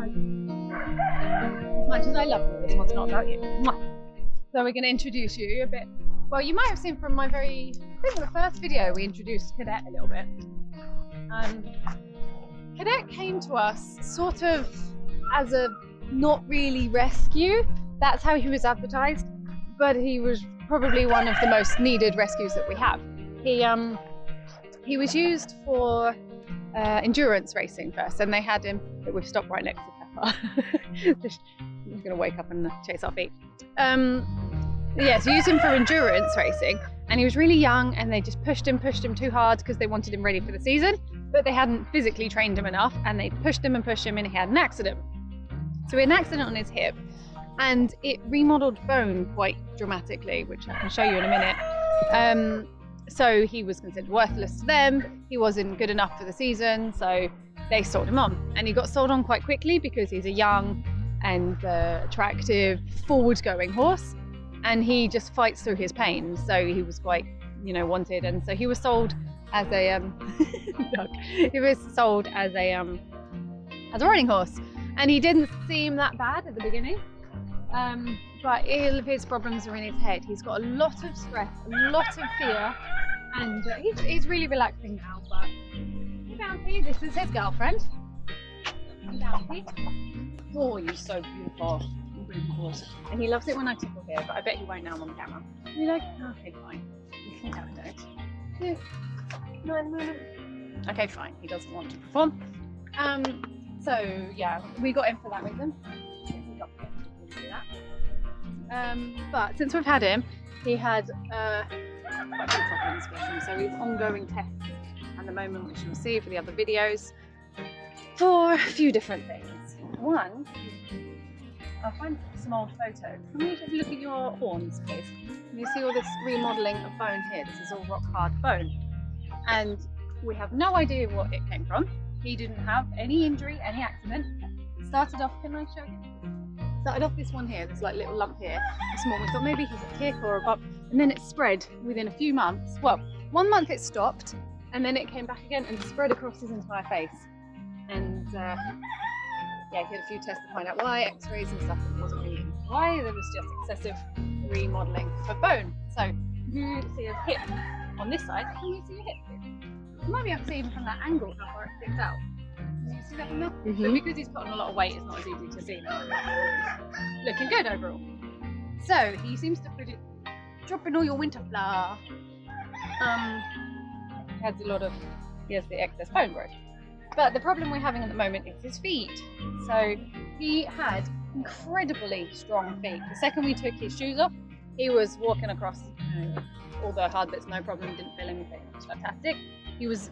As much as I love you, this one's not about you. So we're going to introduce you a bit. Well, you might have seen from my I think the first video we introduced Cadette a little bit. Cadette came to us sort of as a not really rescue. That's how he was advertised, but he was probably one of the most needed rescues that we have. He was used for endurance racing first, and they had him. We've stopped right next to Pepper. He's going to wake up and chase our feet. Yes, used him for endurance racing, and he was really young, and they just pushed him too hard because they wanted him ready for the season, but they hadn't physically trained him enough, and they pushed him, and he had an accident. So he had an accident on his hip, and it remodeled bone quite dramatically, which I can show you in a minute. So he was considered worthless to them. He wasn't good enough for the season, so they sold him on, and he got sold on quite quickly because he's a young and attractive, forward-going horse, and he just fights through his pain. So he was quite, wanted, and so he was sold as a he was sold as a riding horse, and he didn't seem that bad at the beginning. But all of his problems are in his head. He's got a lot of stress, a lot of fear, and he's really relaxing now. But hey, Bounty, this is his girlfriend. Hey, Bounty. Oh, you're so beautiful. And he loves it when I tickle here, but I bet he won't now on the camera. You like? Okay, fine. You can have it, don't. No. Okay, fine. He doesn't want to perform. So yeah, we got him for that reason. But since we've had him, he had quite a few problems with him, so he's ongoing tests at the moment, which you'll see for the other videos, for a few different things. One, I'll find some old photos. Can we have a look at your horns, please? You see all this remodelling of bone here. This is all rock hard bone, and we have no idea what it came from. He didn't have any injury, any accident. It started off, can I show you? Started off this one here, this like little lump here, this one. We thought maybe he's a tick or a bump, and then it spread within a few months. Well, 1 month it stopped, and then it came back again and spread across his entire face. And yeah, he had a few tests to find out why, x-rays and stuff, and it wasn't really why. There was just excessive remodelling of bone. So you see his hip on this side. Can you see your hip here? You might be able to see even from that angle how far it sticks out. Can you see that from there? Mm-hmm. But because he's put on a lot of weight, it's not as easy to see now. Looking good overall. So he seems to put it, dropping all your winter flour. He has the excess bone growth. But the problem we're having at the moment is his feet. So he had incredibly strong feet. The second we took his shoes off, he was walking across all the hard bits, no problem, didn't feel anything. It was fantastic. He was,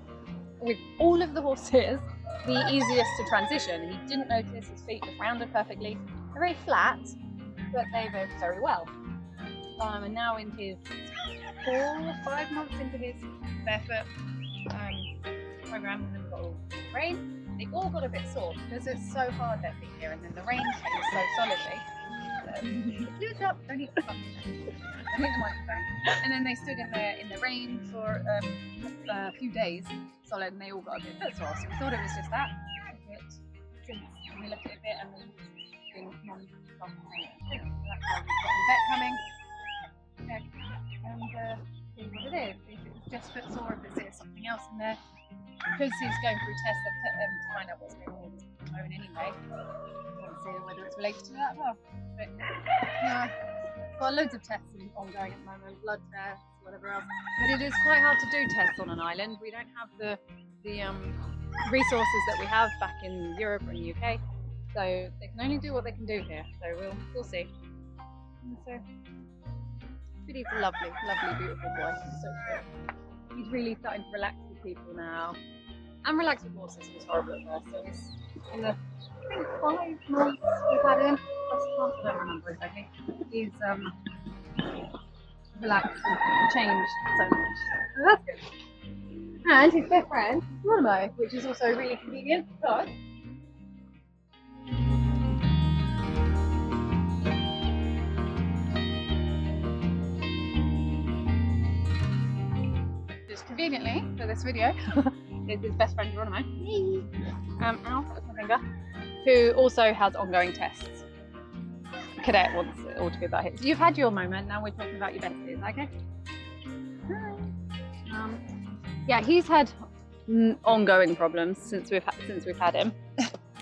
with all of the horses, the easiest to transition. He didn't notice his feet just rounded perfectly. They're very flat, but they move very well. And now in his 4 or 5 months into his barefoot program, and we've got all the rain, they all got a bit sore because it's so hard their feet here, and then the rain came so solidly. Look up, don't eat the microphone. And then they stood in the rain for a few days solid, and they all got a bit foot sore. So we thought it was just that. But since we looked at it a bit, and we've been non-stop pain. So that's why we've got the vet coming. Check and see what it is. If it's just foot sore, if there's something else in there. Because he's going through tests to find out what's going on with his bone anyway. We'll see whether it's related to that as well. But yeah, got loads of tests ongoing at the moment, blood tests, whatever else. But it is quite hard to do tests on an island. We don't have the resources that we have back in Europe or in the UK. So they can only do what they can do here. So we'll see. And so, but he's a lovely, lovely, beautiful boy. So cute. He's really starting to relax with people now. And relax with horses. He was horrible at first. So he's in the, I think, 5 months we've had him. I don't remember exactly. He's relaxed and changed so much. So that's good. And his best friend, Geronimo, which is also really convenient because just conveniently for this video is his best friend Geronimo. Ow, that was my finger. who also has ongoing tests. Cadette wants it all to be about him. You've had your moment, now we're talking about your besties, okay? Hi. Yeah, he's had ongoing problems since we've had him.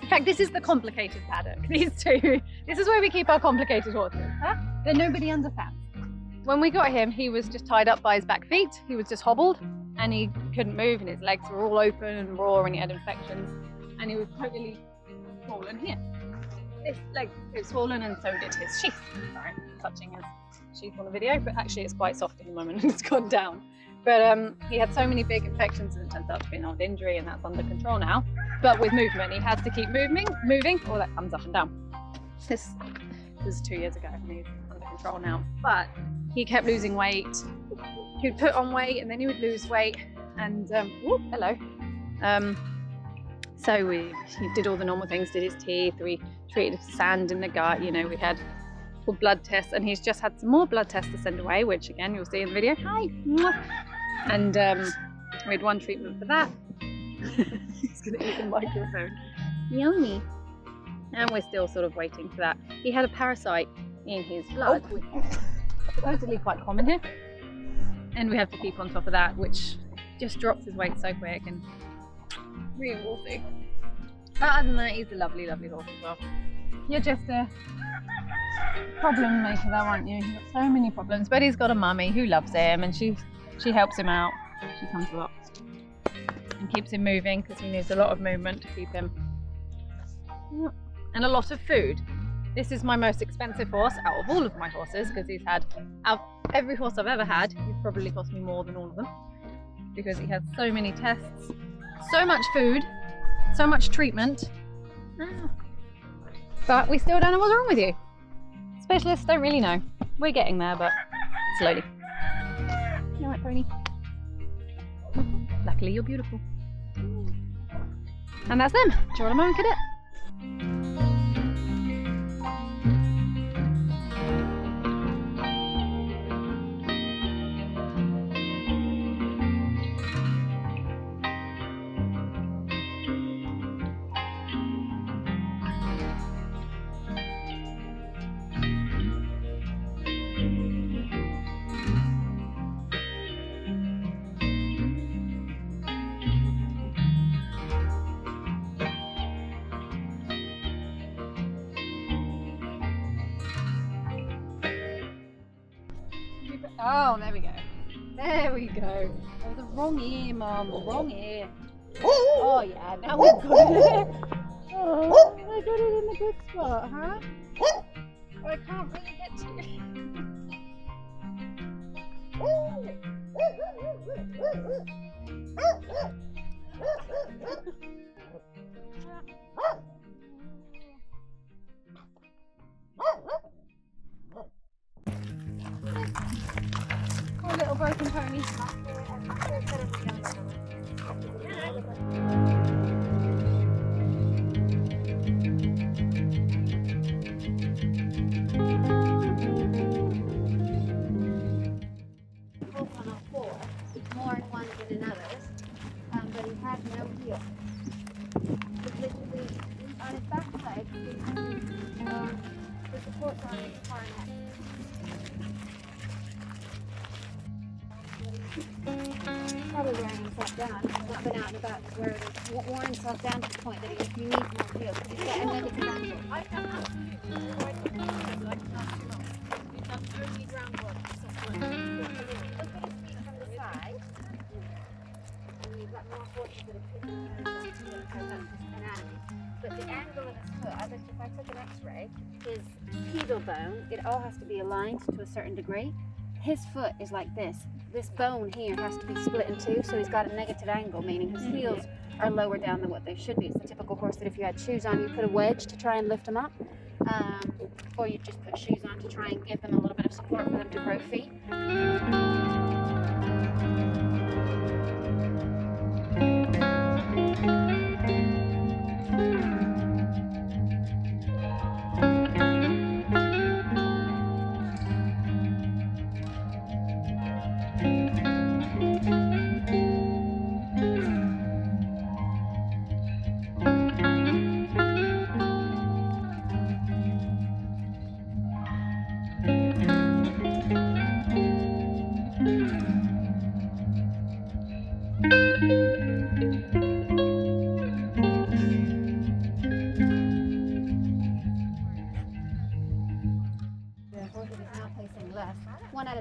In fact, this is the complicated paddock. These two. This is where we keep our complicated horses. Huh? That nobody understands. When we got him, he was just tied up by his back feet. He was just hobbled, and he couldn't move, and his legs were all open and raw, and he had infections, and he was totally swollen here. This leg is swollen, and so did his sheath. Sorry, touching his sheath on the video, but actually it's quite soft at the moment and it's gone down. But he had so many big infections, and it turns out to be an old injury, and that's under control now. But with movement, he has to keep moving. Oh, that comes up and down. This was 2 years ago, and he's under control now. But he kept losing weight. He would put on weight, and then he would lose weight. And whoop, hello. So he did all the normal things, did his teeth, we treated sand in the gut, you know, we had full blood tests, and he's just had some more blood tests to send away, which again, you'll see in the video. Hi! And we had one treatment for that. He's gonna eat the microphone. Yummy. And we're still sort of waiting for that. He had a parasite in his blood, which is supposedly quite common here. And we have to keep on top of that, which just drops his weight so quick, and we will see. But other than that, he's a lovely, lovely horse as well. You're just a problem maker though, aren't you? You've got so many problems, but he's got a mummy who loves him, and she helps him out. She comes a lot and keeps him moving, because he needs a lot of movement to keep him. And a lot of food. This is my most expensive horse out of all of my horses, because he's had, out of every horse I've ever had, he's probably cost me more than all of them, because he has so many tests, so much food, so much treatment. But we still don't know what's wrong with you. Specialists don't really know. We're getting there, but slowly. You alright, pony? Luckily, you're beautiful. And that's them, Geronimo and Cadette. Oh, there we go. There we go. Oh, the wrong ear, Mum. The wrong ear. Oh, yeah. Now we've got it. Oh, I got it in the good spot, huh? I can't really get to it. Poor little broken pony. More in one than in others, but he had no heel. He's literally on his backside. The support's on his far neck. Probably wearing himself down. He's not been out and about where he's worn himself down to the point that he needs more heel. He's got a negative angle. I've done absolutely like not too long. We've done only groundwork for soft work. Look at his feet from the side. And you've got more horses that are picking anatomy. But the angle of his foot, I bet if I took an x-ray, his pedal bone, it all has to be aligned to a certain degree. His foot is like this. This bone here has to be split in two, so he's got a negative angle, meaning his heels are lower down than what they should be. It's the typical horse that if you had shoes on, you put a wedge to try and lift them up, or you just put shoes on to try and give them a little bit of support for them to grow feet.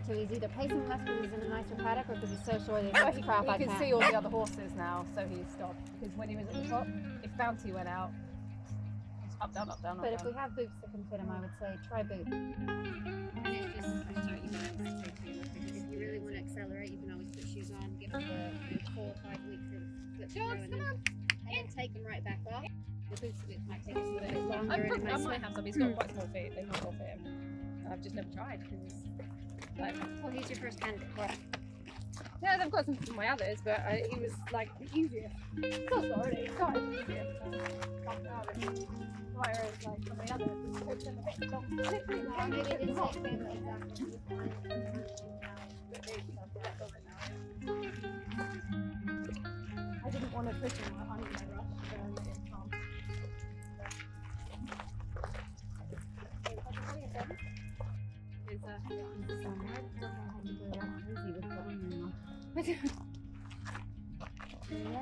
So he's either pacing less because he's in a nicer paddock or because he's so sore that But he's crap. he can see all the other horses now, so he stopped. Because when he was at the top, if Bounty went out, it's up, down, up, down, up, But down. if we have boots that can fit him, I would say try boots. And it's just, I'm sorry, you can always take too much, because if you really want to accelerate, you can always put shoes on, give them the 4 or 5 weeks of flip through, and then take them right back off. The boots might take us a little bit longer. I might have some. He's got quite small feet. They can't all fit him. And I've just never tried because, like, Well, he's your first candidate for it. yeah, they've got some from my others, but he was like the easiest. Still sorry, it's not as easiest. Whereas like some of the others, it took them a bit long. Maybe it didn't take family exactly. I didn't want to push him under my rush, so I did calm.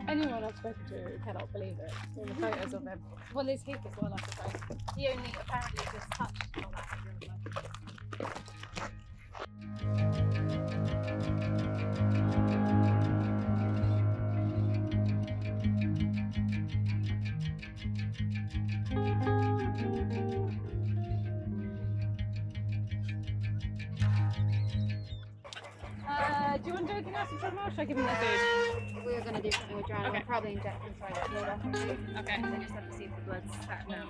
Anyone I've spoken to cannot believe it. All the photos of him. Well, there's hip as well, I suppose. He only apparently just touched on that. Do you want to do anything else in treadmill, or should I give him their food? We're going to do something with Geronimo. Okay. We'll probably inject him for that water. Okay. I just have to see if the blood's sat down.